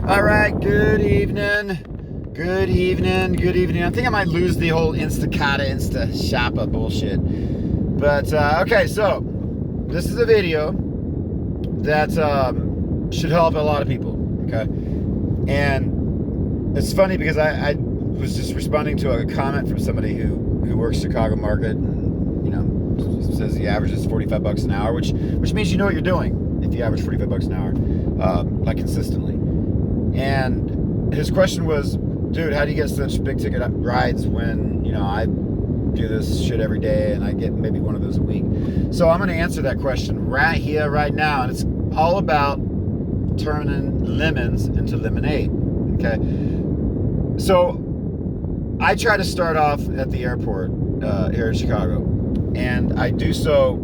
All right, good evening. Good evening. Good evening. I think I might lose the whole Instacata, Insta-Shoppa bullshit. But, okay, so this is a video that should help a lot of people, okay? And it's funny because I was just responding to a comment from somebody who works Chicago market and, you know, says he averages 45 bucks an hour, which means you know what you're doing if you average 45 bucks an hour, like consistently. And his question was, dude, how do you get such big ticket rides when, you know, I do this shit every day and I get maybe one of those a week? So I'm going to answer that question right here, right now. And it's all about turning lemons into lemonade. Okay. So I try to start off at the airport here in Chicago. And I do so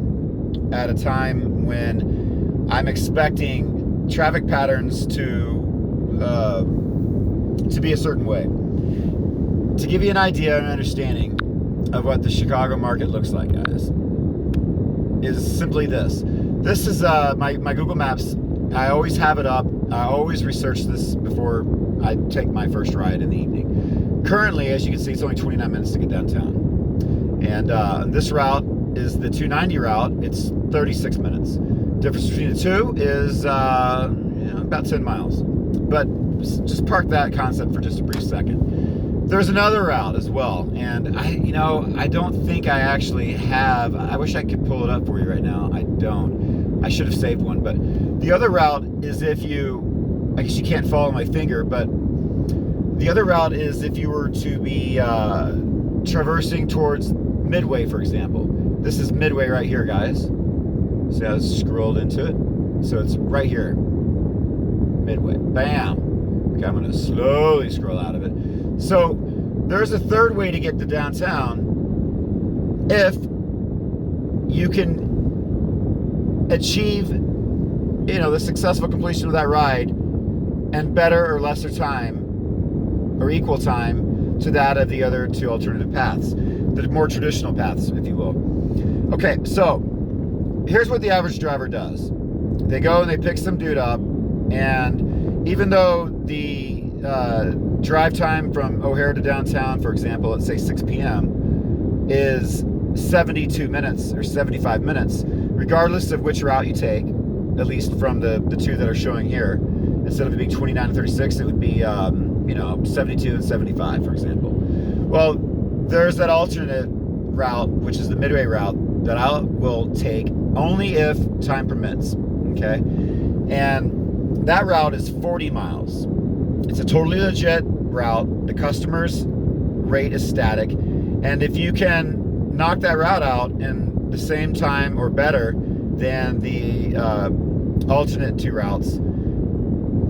at a time when I'm expecting traffic patterns to be a certain way. To give you an idea and understanding of what the Chicago market looks like, guys, is simply this. This is my Google Maps. I always have it up. I always research this before I take my first ride in the evening. Currently, as you can see, it's only 29 minutes to get downtown. And this route is the 290 route. It's 36 minutes. Difference between the two is about 10 miles. But just park that concept for just a brief second. There's another route as well, and I don't think I actually have. I wish I could pull it up for you right now. I don't. I should have saved one. But the other route is I guess you can't follow my finger, but the other route is if you were to be traversing towards Midway, for example. This is Midway right here, guys. See how it's scrolled into it? So it's right here. Midway. Bam. Okay, I'm going to slowly scroll out of it. So there's a third way to get to downtown if you can achieve, the successful completion of that ride and better or lesser time or equal time to that of the other two alternative paths, the more traditional paths, if you will. Okay, so here's what the average driver does. They go and they pick some dude up, and even though the drive time from O'Hare to downtown, for example, let's say 6 p.m. is 72 minutes or 75 minutes, regardless of which route you take, at least from the two that are showing here, instead of it being 29 and 36, it would be 72 and 75, for example. Well, there's that alternate route, which is the Midway route, that I will take only if time permits, okay? And that route is 40 miles. It's a totally legit route. The customer's rate is static. And if you can knock that route out in the same time or better than the alternate two routes,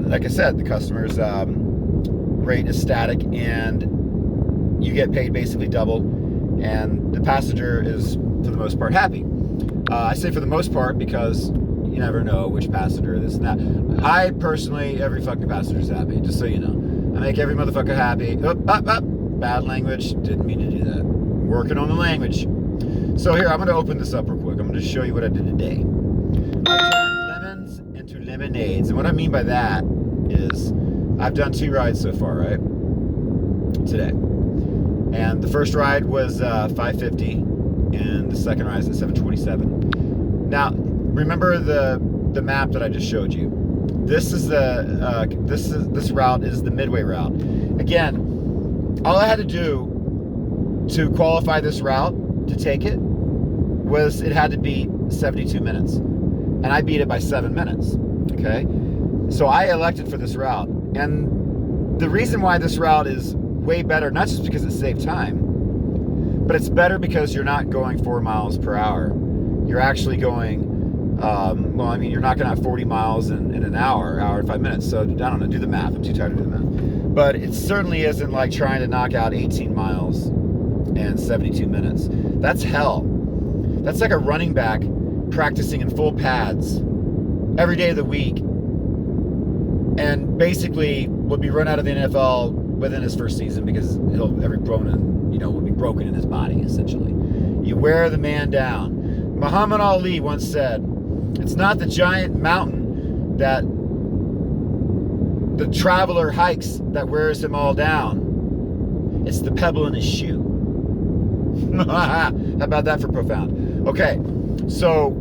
like I said, the customer's rate is static and you get paid basically double, and the passenger is, for the most part, happy. I say for the most part because you never know which passenger, this and that. I personally, every fucking passenger is happy, just so you know. I make every motherfucker happy. Bad language, didn't mean to do that. Working on the language. So here, I'm going to open this up real quick. I'm going to show you what I did today. I turned lemons into lemonades. And what I mean by that is I've done 2 rides so far, right? Today. And the first ride was 550, and the second ride is at 727. Now, remember the map that I just showed you. This is this route is the Midway route. Again, all I had to do to qualify this route, to take it, was it had to be 72 minutes. And I beat it by 7 minutes, okay? So I elected for this route. And the reason why this route is way better, not just because it saved time, but it's better because you're not going 4 miles per hour. You're actually going, you're not going to have 40 miles in an hour and 5 minutes. So I don't know, do the math. I'm too tired to do the math. But it certainly isn't like trying to knock out 18 miles in 72 minutes. That's hell. That's like a running back practicing in full pads every day of the week, and basically will be run out of the NFL within his first season because every bone will be broken in his body, essentially. You wear the man down. Muhammad Ali once said, it's not the giant mountain that the traveler hikes that wears him all down. It's the pebble in his shoe. How about that for profound? Okay, so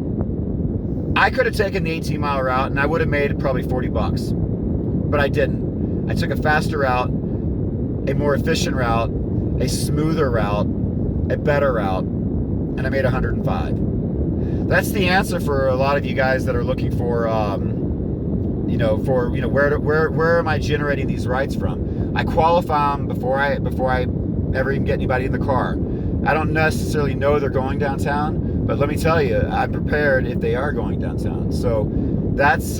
I could have taken the 18-mile route and I would have made probably $40, but I didn't. I took a faster route, a more efficient route, a smoother route, a better route, and I made 105. That's the answer for a lot of you guys that are looking for, where am I generating these rides from? I qualify them before I ever even get anybody in the car. I don't necessarily know they're going downtown, but let me tell you, I'm prepared if they are going downtown. So that's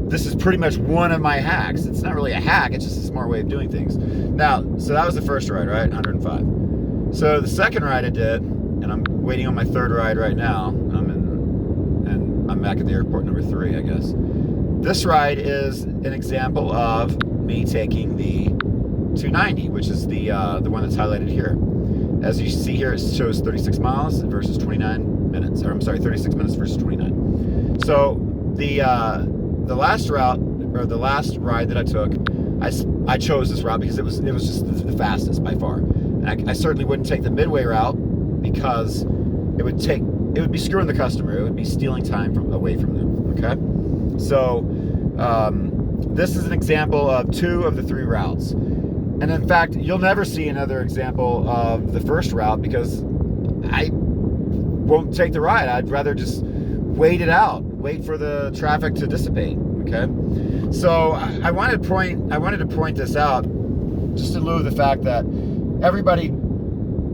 this is pretty much one of my hacks. It's not really a hack, it's just a smart way of doing things. Now, so that was the first ride, right? 105. So the second ride I did, and I'm waiting on my third ride right now. I'm back at the airport, number 3, I guess. This ride is an example of me taking the 290, which is the one that's highlighted here. As you see here, it shows 36 miles versus 29 minutes. Or I'm sorry, 36 minutes versus 29. So the last route, or the last ride that I took, I chose this route because it was just the fastest by far. And I certainly wouldn't take the midway route because it would be screwing the customer. It would be stealing time away from them. Okay, so this is an example of 2 of the 3 routes. And in fact, you'll never see another example of the first route because I won't take the ride. I'd rather just wait it out, wait for the traffic to dissipate. Okay, so I wanted to point this out just in lieu of the fact that everybody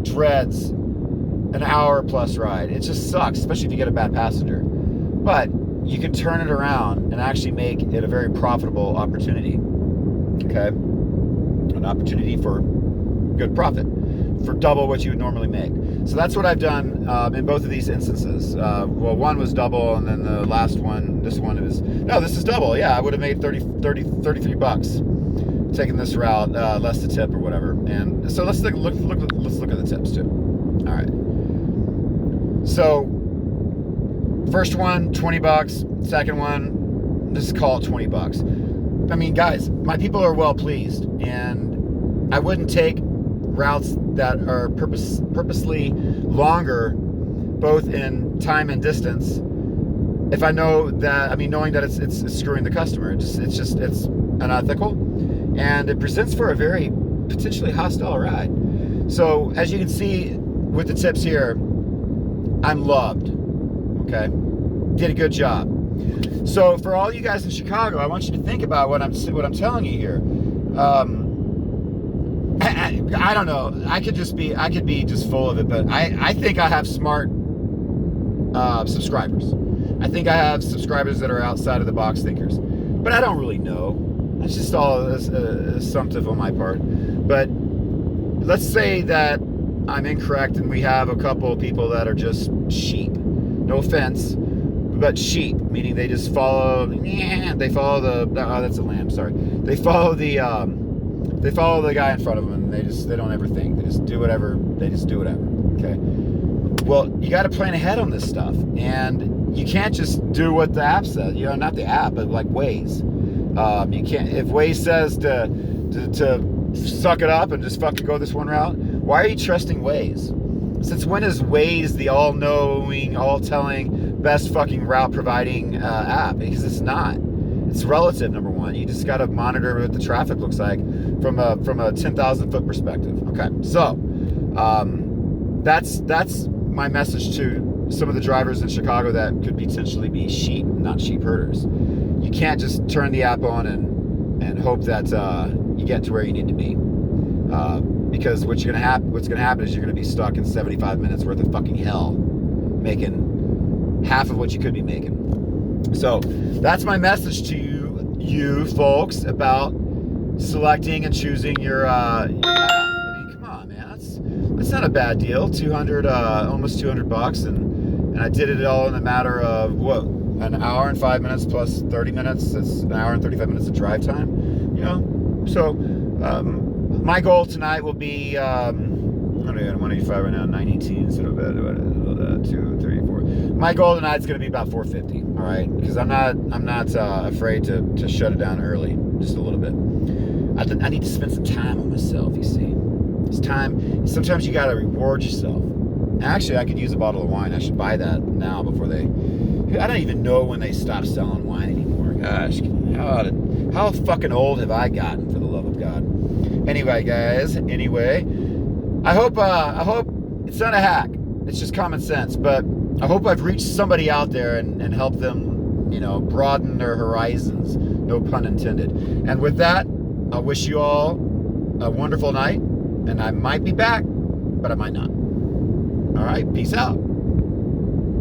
dreads an hour plus ride. It just sucks, especially if you get a bad passenger. But you can turn it around and actually make it a very profitable opportunity. Okay, an opportunity for good profit, for double what you would normally make. So that's what I've done in both of these instances. Well, one was double, and then the last one, this is double. Yeah, I would have made $33 taking this route, less the tip or whatever. And so let's look at the tips too. All right. So first one, $20. Second one, let's call it $20. I mean, guys, my people are well pleased, and I wouldn't take routes that are purposely longer, both in time and distance, if I know that, knowing that it's screwing the customer. It's unethical, and it presents for a very potentially hostile ride. So as you can see with the tips here, I'm loved. Okay, did a good job. So for all you guys in Chicago, I want you to think about what I'm telling you here. I don't know. I could be just full of it, but I think I have smart subscribers. I think I have subscribers that are outside of the box thinkers, but I don't really know. It's just all assumptive on my part. But let's say that I'm incorrect and we have a couple of people that are just sheep. No offense, but sheep, meaning they just follow. They follow that's a lamb. Sorry, they follow the guy in front of them, and they don't ever think. They just do whatever. Okay. Well, you got to plan ahead on this stuff, and you can't just do what the app says. Not the app, but like Waze. You can't. If Waze says to suck it up and just fucking go this one route, why are you trusting Waze? Since when is Waze the all-knowing, all-telling, best fucking route-providing app? Because it's not. It's relative, number one. You just got to monitor what the traffic looks like from a 10,000-foot perspective. Okay, so that's my message to some of the drivers in Chicago that could potentially be sheep, not sheep herders. You can't just turn the app on and hope that you get to where you need to be. Because what's gonna happen is you're gonna be stuck in 75 minutes worth of fucking hell, making half of what you could be making. So that's my message to you folks about selecting and choosing your app. Come on, man, that's not a bad deal. Almost $200, and I did it all in a matter of what, an hour and 5 minutes plus 30 minutes. That's an hour and 35 minutes of drive time. So my goal tonight will be I'm at 185 right now, 918 instead of 234. My goal tonight is going to be about 450. All right, because I'm not afraid to shut it down early, just a little bit. I need to spend some time on myself. You see, it's time. Sometimes you got to reward yourself. Actually, I could use a bottle of wine. I should buy that now before they. I don't even know when they stop selling wine anymore. Gosh, how fucking old have I gotten, for the love of God? Anyway, guys. I hope it's not a hack. It's just common sense. But I hope I've reached somebody out there and helped them, broaden their horizons. No pun intended. And with that, I wish you all a wonderful night. And I might be back, but I might not. All right, peace out.